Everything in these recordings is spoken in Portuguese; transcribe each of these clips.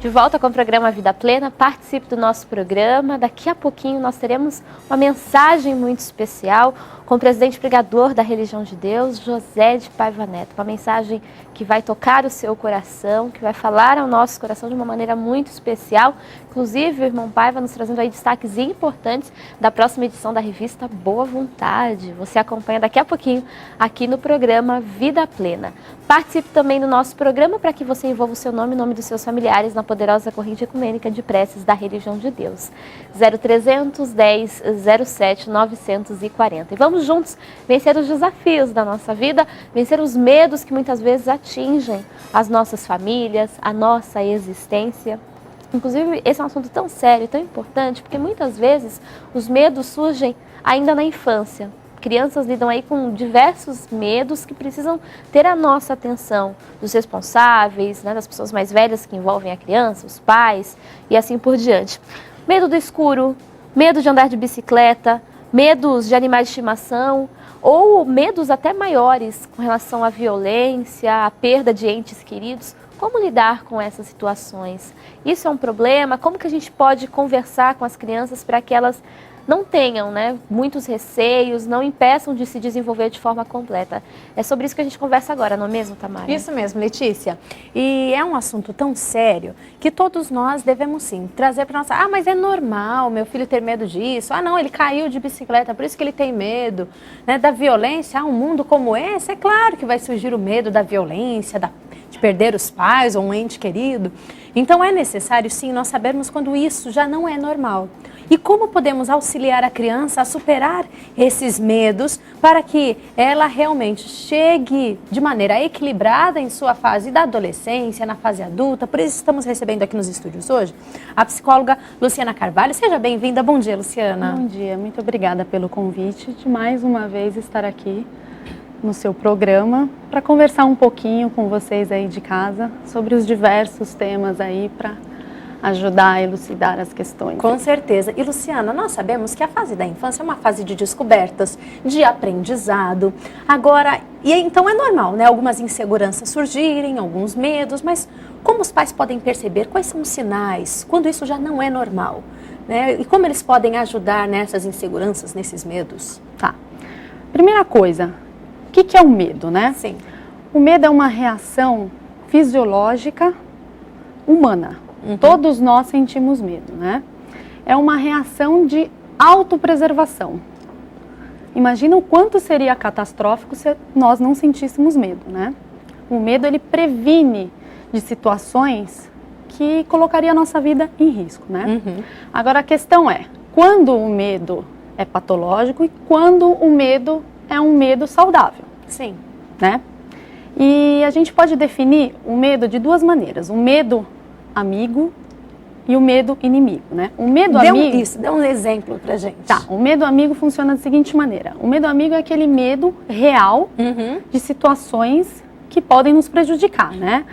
De volta com o programa Vida Plena, participe do nosso programa. Daqui a pouquinho nós teremos uma mensagem muito especial com o presidente pregador da Religião de Deus, José de Paiva Neto. Uma mensagem que vai tocar o seu coração, que vai falar ao nosso coração de uma maneira muito especial. Inclusive, o irmão Paiva nos trazendo aí destaques importantes da próxima edição da revista Boa Vontade. Você acompanha daqui a pouquinho aqui no programa Vida Plena. Participe também do nosso programa para que você envolva o seu nome e o nome dos seus familiares na poderosa corrente ecumênica de preces da Religião de Deus. 0300 10 07 940. E vamos juntos vencer os desafios da nossa vida, vencer os medos que muitas vezes atingem as nossas famílias, a nossa existência. Inclusive, esse é um assunto tão sério, tão importante, porque muitas vezes os medos surgem ainda na infância. Crianças lidam aí com diversos medos que precisam ter a nossa atenção, dos responsáveis, né, das pessoas mais velhas que envolvem a criança, os pais e assim por diante. Medo do escuro, medo de andar de bicicleta, medos de animais de estimação ou medos até maiores com relação à violência, à perda de entes queridos. Como lidar com essas situações? Isso é um problema? Como que a gente pode conversar com as crianças para que elas não tenham, né, muitos receios, não impeçam de se desenvolver de forma completa? É sobre isso que a gente conversa agora, não é mesmo, Tamara? Isso mesmo, Letícia. E é um assunto tão sério que todos nós devemos sim trazer para nossa... mas é normal meu filho ter medo disso. Não, ele caiu de bicicleta, por isso que ele tem medo, né, da violência. Um mundo como esse, é claro que vai surgir o medo da violência, de perder os pais ou um ente querido. Então é necessário sim nós sabermos quando isso já não é normal. E como podemos auxiliar a criança a superar esses medos para que ela realmente chegue de maneira equilibrada em sua fase da adolescência, na fase adulta. Por isso estamos recebendo aqui nos estúdios hoje a psicóloga Luciana Carvalho. Seja bem-vinda. Bom dia, Luciana. Bom dia. Muito obrigada pelo convite de mais uma vez estar aqui no seu programa para conversar um pouquinho com vocês aí de casa sobre os diversos temas aí para ajudar a elucidar as questões. Com certeza. E, Luciana, nós sabemos que a fase da infância é uma fase de descobertas, de aprendizado. Agora, então é normal, né? Algumas inseguranças surgirem, alguns medos, mas como os pais podem perceber quais são os sinais quando isso já não é normal, né? E como eles podem ajudar nessas inseguranças, nesses medos? Tá. Primeira coisa, o que é o medo, né? Sim. O medo é uma reação fisiológica humana. Todos nós sentimos medo, né? É uma reação de autopreservação. Imagina o quanto seria catastrófico se nós não sentíssemos medo, né? O medo, ele previne de situações que colocaria a nossa vida em risco, né? Agora, a questão é, quando o medo é patológico e quando o medo é um medo saudável. Sim. Né? E a gente pode definir o medo de duas maneiras. O medo amigo e o medo inimigo, né? O medo amigo... Dê um exemplo pra gente. Tá, o medo amigo funciona da seguinte maneira. O medo amigo é aquele medo real de situações que podem nos prejudicar, né?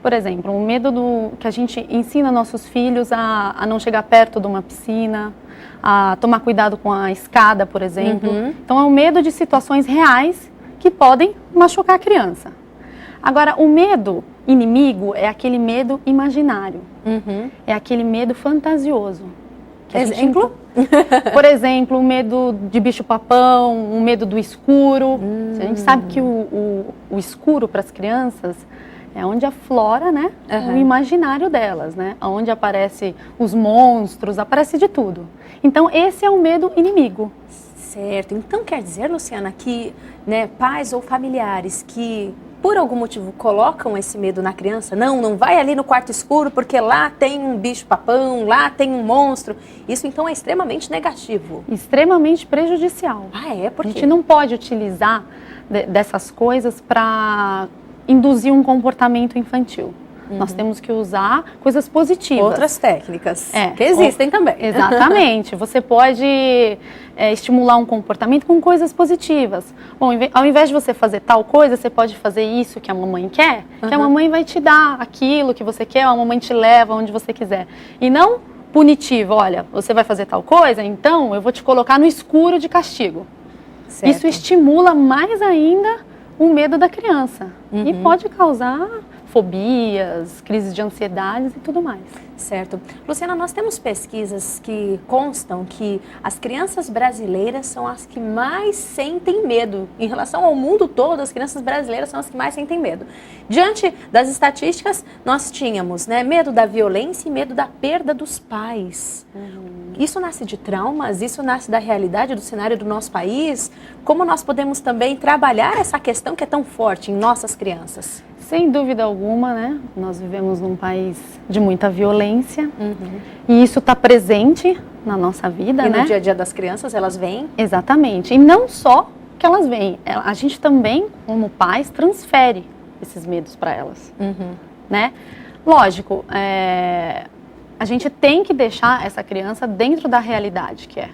Por exemplo, o medo que a gente ensina nossos filhos a não chegar perto de uma piscina, a tomar cuidado com a escada, por exemplo. Então, é o medo de situações reais que podem machucar a criança. Agora, o medo inimigo é aquele medo imaginário. É aquele medo fantasioso. Exemplo? Por exemplo, o medo de bicho-papão, o medo do escuro. A gente sabe que o escuro para as crianças é onde aflora, né, o imaginário delas, né? Onde aparecem os monstros, aparece de tudo. Então, esse é o medo inimigo. Certo. Então, quer dizer, Luciana, que, né, pais ou familiares que, por algum motivo, colocam esse medo na criança, não vai ali no quarto escuro porque lá tem um bicho-papão, lá tem um monstro. Isso, então, é extremamente negativo. Extremamente prejudicial. Por quê? A gente não pode utilizar dessas coisas para induzir um comportamento infantil. Nós temos que usar coisas positivas. Outras técnicas que existem também. Exatamente. Você pode estimular um comportamento com coisas positivas. Bom, ao invés de você fazer tal coisa, você pode fazer isso que a mamãe quer, que a mamãe vai te dar aquilo que você quer, a mamãe te leva onde você quiser. E não punitivo, olha, você vai fazer tal coisa, então eu vou te colocar no escuro de castigo. Certo. Isso estimula mais ainda o medo da criança e pode causar fobias, crises de ansiedades e tudo mais. Certo. Luciana, nós temos pesquisas que constam que as crianças brasileiras são as que mais sentem medo. Em relação ao mundo todo, as crianças brasileiras são as que mais sentem medo. Diante das estatísticas, nós tínhamos, né, medo da violência e medo da perda dos pais. Isso nasce de traumas? Isso nasce da realidade do cenário do nosso país? Como nós podemos também trabalhar essa questão que é tão forte em nossas crianças? Sem dúvida alguma, né? Nós vivemos num país de muita violência e isso está presente na nossa vida, né? E no dia a dia das crianças, elas vêm? Exatamente. E não só que elas vêm, a gente também, como pais, transfere esses medos para elas, né? Lógico, a gente tem que deixar essa criança dentro da realidade que é.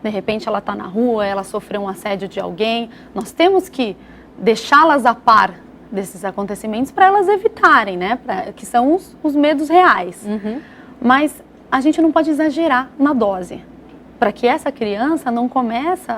De repente ela está na rua, ela sofreu um assédio de alguém, nós temos que deixá-las a par desses acontecimentos para elas evitarem, né? Que são os medos reais. Mas a gente não pode exagerar na dose, para que essa criança não comece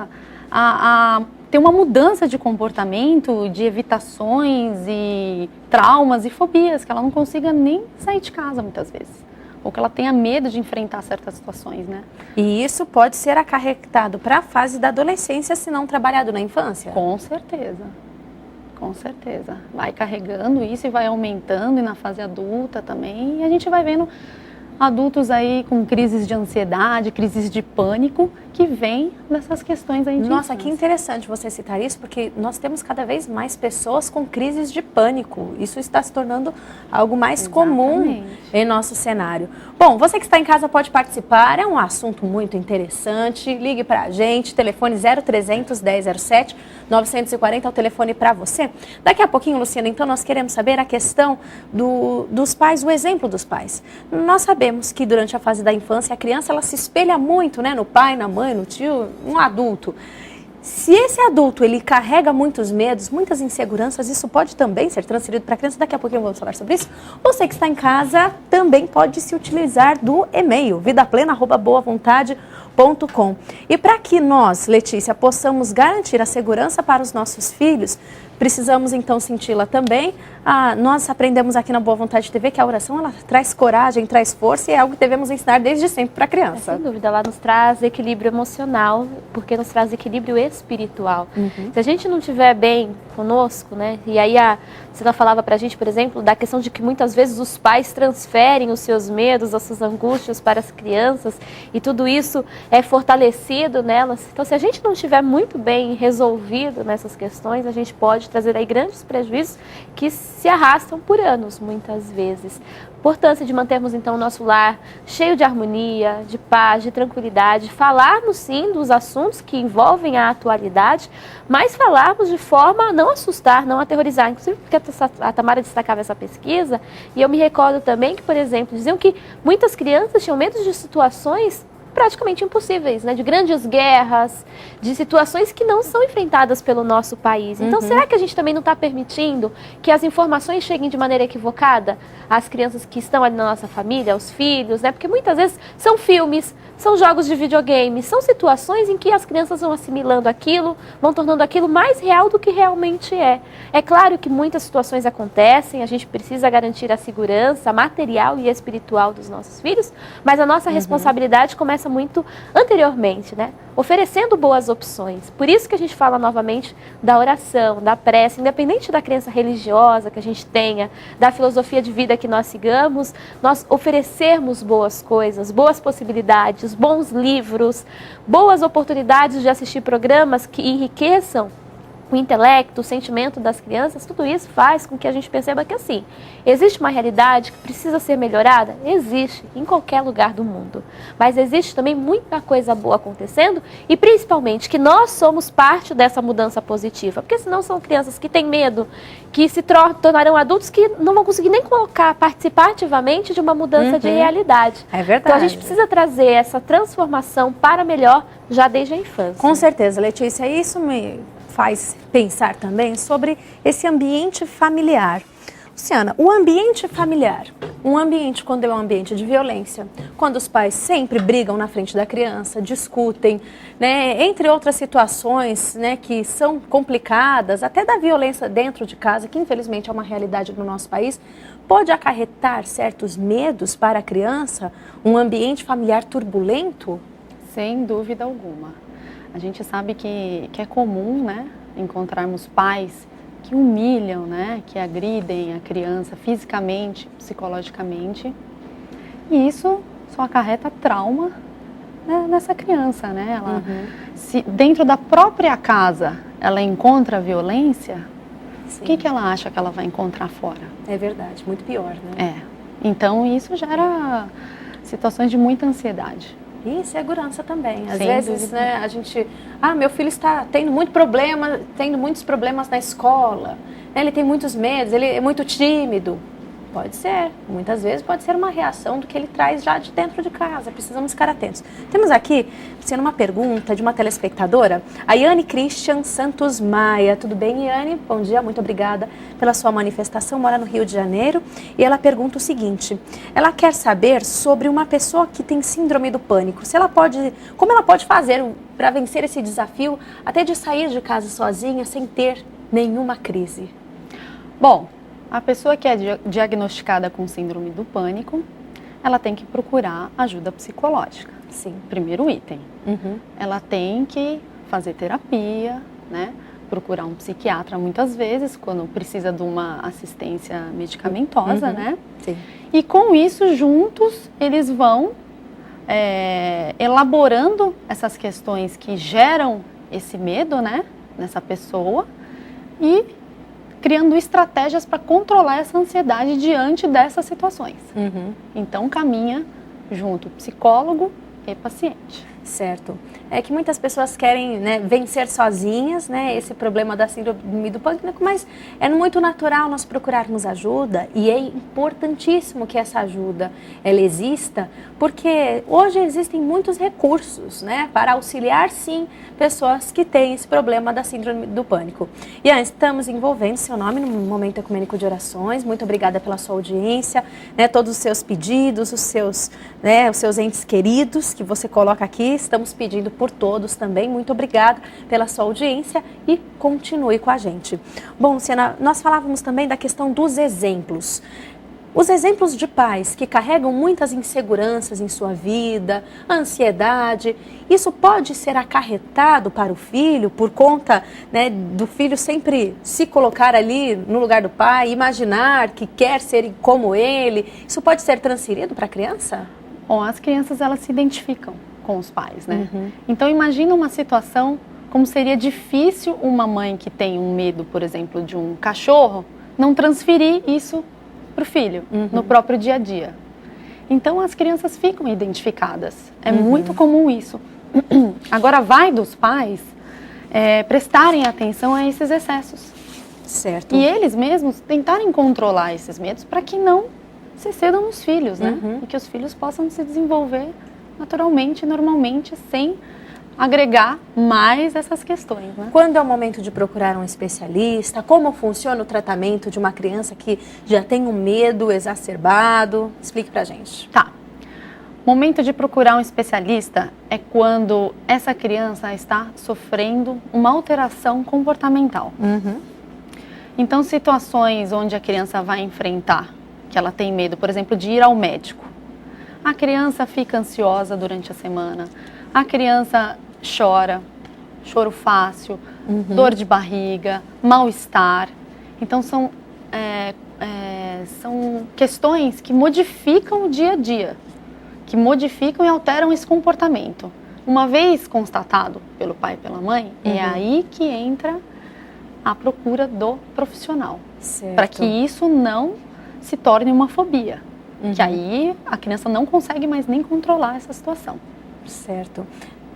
a ter uma mudança de comportamento, de evitações e traumas e fobias, que ela não consiga nem sair de casa muitas vezes. Ou que ela tenha medo de enfrentar certas situações, né? E isso pode ser acarretado para a fase da adolescência se não trabalhado na infância? Com certeza. Com certeza. Vai carregando isso e vai aumentando, e na fase adulta também. E a gente vai vendo adultos aí com crises de ansiedade, crises de pânico, que vêm dessas questões aí de Nossa, infância. que interessante você citar isso, porque nós temos cada vez mais pessoas com crises de pânico. Isso está se tornando algo mais comum em nosso cenário. Bom, você que está em casa pode participar, é um assunto muito interessante. Ligue para a gente, telefone 0300 1007 940 é o telefone para você. Daqui a pouquinho, Luciana, então nós queremos saber a questão dos pais, o exemplo dos pais. Nós sabemos que durante a fase da infância a criança ela se espelha muito, né, no pai, na mãe, no tio, um adulto. Se esse adulto ele carrega muitos medos, muitas inseguranças, isso pode também ser transferido para a criança. Daqui a pouquinho vamos falar sobre isso. Você que está em casa também pode se utilizar do e-mail vidaplena@boavontade.com. E para que nós, Letícia, possamos garantir a segurança para os nossos filhos, precisamos então senti-la também. Nós aprendemos aqui na Boa Vontade TV que a oração ela traz coragem, traz força e é algo que devemos ensinar desde sempre para a criança. Sem dúvida, ela nos traz equilíbrio emocional, porque nos traz equilíbrio espiritual. Se a gente não estiver bem conosco, né? E aí você não falava pra gente, por exemplo, da questão de que muitas vezes os pais transferem os seus medos, as suas angústias para as crianças e tudo isso é fortalecido nelas. Então, se a gente não estiver muito bem resolvido nessas questões, a gente pode trazer aí grandes prejuízos que se arrastam por anos, muitas vezes. Importância de mantermos, então, o nosso lar cheio de harmonia, de paz, de tranquilidade, falarmos, sim, dos assuntos que envolvem a atualidade, mas falarmos de forma a não assustar, não aterrorizar. Inclusive, porque a Tamara destacava essa pesquisa, e eu me recordo também que, por exemplo, diziam que muitas crianças tinham medo de situações praticamente impossíveis, né? De grandes guerras, de situações que não são enfrentadas pelo nosso país. Então, será que a gente também não está permitindo que as informações cheguem de maneira equivocada às crianças que estão ali na nossa família, aos filhos, né? Porque muitas vezes são filmes, são jogos de videogame, são situações em que as crianças vão assimilando aquilo, vão tornando aquilo mais real do que realmente é. É claro que muitas situações acontecem, a gente precisa garantir a segurança material e espiritual dos nossos filhos, mas a nossa responsabilidade começa muito anteriormente, né? Oferecendo boas opções. Por isso que a gente fala novamente da oração, da prece, independente da crença religiosa que a gente tenha, da filosofia de vida que nós sigamos, nós oferecermos boas coisas, boas possibilidades, bons livros, boas oportunidades de assistir programas que enriqueçam o intelecto, o sentimento das crianças. Tudo isso faz com que a gente perceba que, assim, existe uma realidade que precisa ser melhorada? Existe, em qualquer lugar do mundo. Mas existe também muita coisa boa acontecendo e, principalmente, que nós somos parte dessa mudança positiva. Porque senão são crianças que têm medo, que se tornarão adultos que não vão conseguir nem participar ativamente de uma mudança de realidade. É verdade. Então, a gente precisa trazer essa transformação para melhor já desde a infância. Com certeza, Letícia. Isso me faz pensar também sobre esse ambiente familiar. Luciana, o ambiente familiar, um ambiente quando é um ambiente de violência, quando os pais sempre brigam na frente da criança, discutem, né, entre outras situações, né, que são complicadas, até da violência dentro de casa, que infelizmente é uma realidade no nosso país, pode acarretar certos medos para a criança, um ambiente familiar turbulento? Sem dúvida alguma. A gente sabe que é comum, né, encontrarmos pais que humilham, né, que agridem a criança fisicamente, psicologicamente, e isso só acarreta trauma, né, nessa criança, né? Ela, se dentro da própria casa ela encontra violência, o que ela acha que ela vai encontrar fora? É verdade, muito pior, né? Então isso gera situações de muita ansiedade. E segurança também. Às Sem vezes, dúvida. né, a gente... meu filho está tendo muitos problemas na escola, né, ele tem muitos medos, ele é muito tímido. Pode ser. Muitas vezes pode ser uma reação do que ele traz já de dentro de casa. Precisamos ficar atentos. Temos aqui, sendo uma pergunta de uma telespectadora, a Yane Christian Santos Maia. Tudo bem, Yane? Bom dia, muito obrigada pela sua manifestação. Mora no Rio de Janeiro e ela pergunta o seguinte: ela quer saber sobre uma pessoa que tem síndrome do pânico. Como ela pode fazer para vencer esse desafio, até de sair de casa sozinha sem ter nenhuma crise? Bom, a pessoa que é diagnosticada com síndrome do pânico, ela tem que procurar ajuda psicológica. Sim. Primeiro item. Ela tem que fazer terapia, né? Procurar um psiquiatra muitas vezes, quando precisa de uma assistência medicamentosa, né? Sim. E com isso, juntos, eles vão elaborando essas questões que geram esse medo, né? Nessa pessoa e criando estratégias para controlar essa ansiedade diante dessas situações. Então, caminha junto psicólogo e paciente. Certo. É que muitas pessoas querem, né, vencer sozinhas, né, esse problema da síndrome do pânico, mas é muito natural nós procurarmos ajuda e é importantíssimo que essa ajuda ela exista, porque hoje existem muitos recursos, né, para auxiliar, sim, pessoas que têm esse problema da síndrome do pânico. E estamos envolvendo seu nome no Momento Ecumênico de Orações. Muito obrigada pela sua audiência, né, todos os seus pedidos, os seus entes queridos que você coloca aqui. Estamos pedindo por todos também. Muito obrigada pela sua audiência e continue com a gente. Bom, Luciana, nós falávamos também da questão dos exemplos. Os exemplos de pais que carregam muitas inseguranças em sua vida, ansiedade, isso pode ser acarretado para o filho por conta, né, do filho sempre se colocar ali no lugar do pai, imaginar que quer ser como ele. Isso pode ser transferido para a criança? Bom, as crianças elas se identificam com os pais, né? Então imagina uma situação como seria difícil uma mãe que tem um medo, por exemplo, de um cachorro, não transferir isso para o filho, no próprio dia a dia. Então as crianças ficam identificadas. É muito comum isso. Agora vai dos pais prestarem atenção a esses excessos. Certo. E eles mesmos tentarem controlar esses medos para que não se cedam nos filhos, né? E que os filhos possam se desenvolver naturalmente, normalmente, sem agregar mais essas questões, né? Quando é o momento de procurar um especialista? Como funciona o tratamento de uma criança que já tem um medo exacerbado? Explique pra gente. Tá. Momento de procurar um especialista é quando essa criança está sofrendo uma alteração comportamental. Então, situações onde a criança vai enfrentar, que ela tem medo, por exemplo, de ir ao médico. A criança fica ansiosa durante a semana, a criança chora, choro fácil, dor de barriga, mal-estar. Então, são questões que modificam o dia a dia, que modificam e alteram esse comportamento. Uma vez constatado pelo pai e pela mãe, é aí que entra a procura do profissional. Para que isso não se torne uma fobia. Que aí a criança não consegue mais nem controlar essa situação. Certo.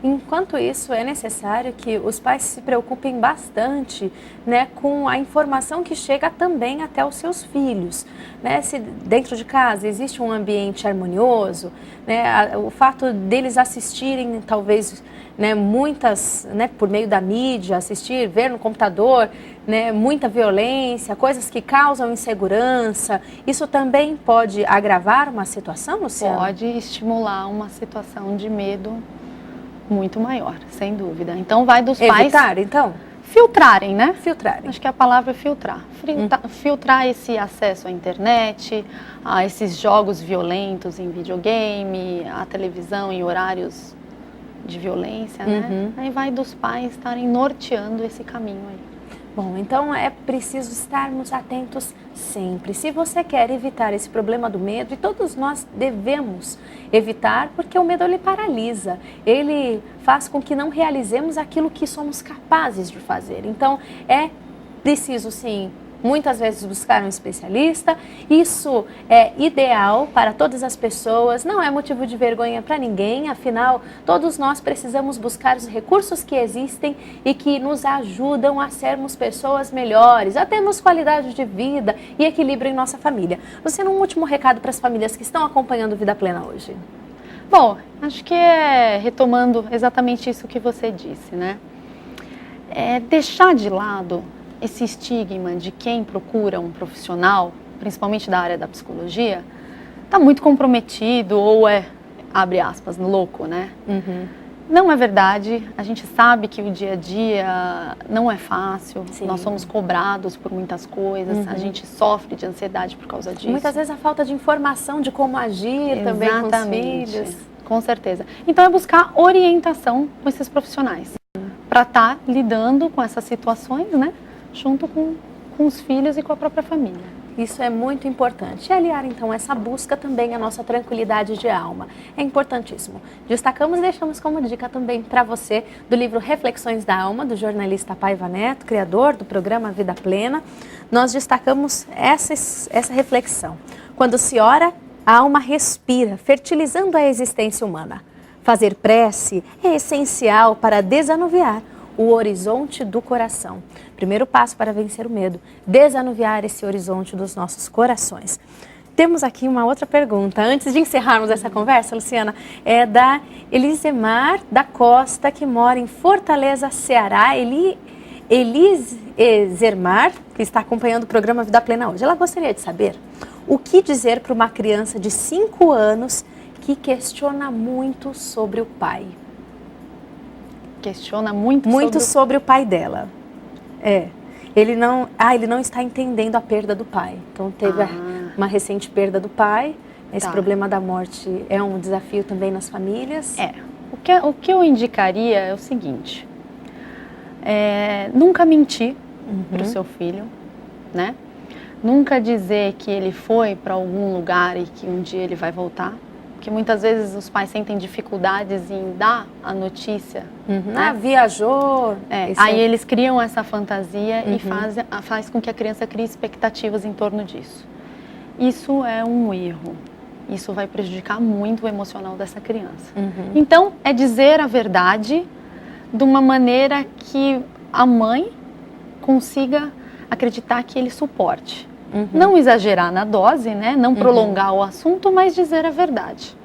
Enquanto isso, é necessário que os pais se preocupem bastante, né, com a informação que chega também até os seus filhos. Né? Se dentro de casa existe um ambiente harmonioso, né, o fato deles assistirem talvez, né, muitas, né, por meio da mídia, assistir, ver no computador, né, muita violência, coisas que causam insegurança, isso também pode agravar uma situação, Luciana? Pode estimular uma situação de medo muito maior, sem dúvida. Então vai dos pais... Evitar, então? Filtrarem, né? Filtrarem. Acho que a palavra é filtrar. Filtrar esse acesso à internet, a esses jogos violentos em videogame, a televisão em horários de violência, né? Aí vai dos pais estarem norteando esse caminho aí. Bom, então é preciso estarmos atentos sempre. Se você quer evitar esse problema do medo, e todos nós devemos evitar, porque o medo ele paralisa, ele faz com que não realizemos aquilo que somos capazes de fazer. Então é preciso sim, muitas vezes buscar um especialista, isso é ideal para todas as pessoas, não é motivo de vergonha para ninguém, afinal, todos nós precisamos buscar os recursos que existem e que nos ajudam a sermos pessoas melhores, a termos qualidade de vida e equilíbrio em nossa família. Luciana, um último recado para as famílias que estão acompanhando Vida Plena hoje. Bom, acho que é retomando exatamente isso que você disse, né? É deixar de lado esse estigma de quem procura um profissional, principalmente da área da psicologia, está muito comprometido ou é, abre aspas, louco, né? Não é verdade, a gente sabe que o dia a dia não é fácil, sim, nós somos cobrados por muitas coisas, a gente sofre de ansiedade por causa disso. Muitas vezes a falta de informação de como agir também com os filhos. Com certeza. Então é buscar orientação com esses profissionais, para estar lidando com essas situações, né? Junto com os filhos e com a própria família. Isso é muito importante. E aliar, então, essa busca também à nossa tranquilidade de alma. É importantíssimo. Destacamos e deixamos como dica também para você do livro Reflexões da Alma, do jornalista Paiva Neto, criador do programa Vida Plena. Nós destacamos essa reflexão. Quando se ora, a alma respira, fertilizando a existência humana. Fazer prece é essencial para desanuviar o horizonte do coração. Primeiro passo para vencer o medo, desanuviar esse horizonte dos nossos corações. Temos aqui uma outra pergunta, antes de encerrarmos essa conversa, Luciana, é da Elisemar da Costa, que mora em Fortaleza, Ceará. Elisemar, que está acompanhando o programa Vida Plena hoje, ela gostaria de saber o que dizer para uma criança de 5 anos que questiona muito sobre o pai. Questiona muito sobre o pai dela. Ele não está entendendo a perda do pai. Então teve uma recente perda do pai. Esse problema da morte é um desafio também nas famílias. O que eu indicaria é o seguinte: nunca mentir para o seu filho, né? Nunca dizer que ele foi para algum lugar e que um dia ele vai voltar. Porque muitas vezes os pais sentem dificuldades em dar a notícia. Né? Viajou. Aí eles criam essa fantasia e faz com que a criança crie expectativas em torno disso. Isso é um erro. Isso vai prejudicar muito o emocional dessa criança. Então, é dizer a verdade de uma maneira que a mãe consiga acreditar que ele suporte. Não exagerar na dose, né? Não prolongar o assunto, mas dizer a verdade.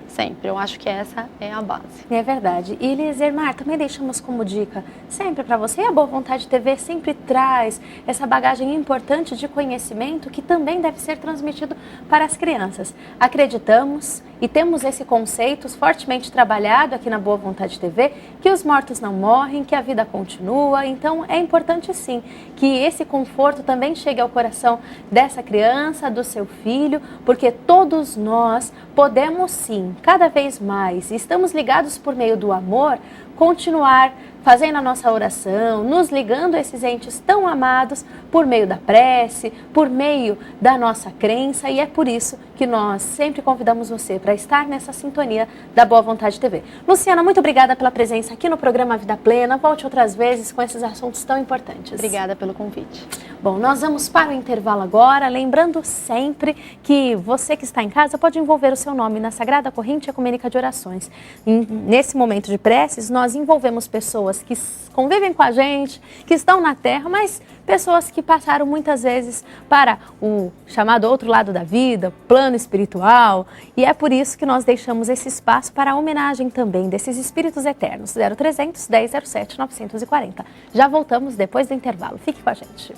Sempre. Eu acho que essa é a base. É verdade. E Elisemar, também deixamos como dica, sempre para você, a Boa Vontade TV sempre traz essa bagagem importante de conhecimento que também deve ser transmitido para as crianças. Acreditamos e temos esse conceito fortemente trabalhado aqui na Boa Vontade TV, que os mortos não morrem, que a vida continua. Então é importante sim que esse conforto também chegue ao coração dessa criança, do seu filho, porque todos nós podemos sim, cada vez mais, estamos ligados por meio do amor, continuar fazendo a nossa oração, nos ligando a esses entes tão amados por meio da prece, por meio da nossa crença, e é por isso que nós sempre convidamos você para estar nessa sintonia da Boa Vontade TV. Luciana, muito obrigada pela presença aqui no programa Vida Plena. Volte outras vezes com esses assuntos tão importantes. Obrigada pelo convite. Bom, nós vamos para o intervalo agora, lembrando sempre que você que está em casa pode envolver o seu nome na Sagrada Corrente Ecumênica de Orações. Nesse momento de preces, nós envolvemos pessoas que convivem com a gente, que estão na Terra, mas pessoas que passaram muitas vezes para o chamado outro lado da vida, plano espiritual, e é por isso que nós deixamos esse espaço para a homenagem também desses espíritos eternos. 0300 1007 940. Já voltamos depois do intervalo. Fique com a gente.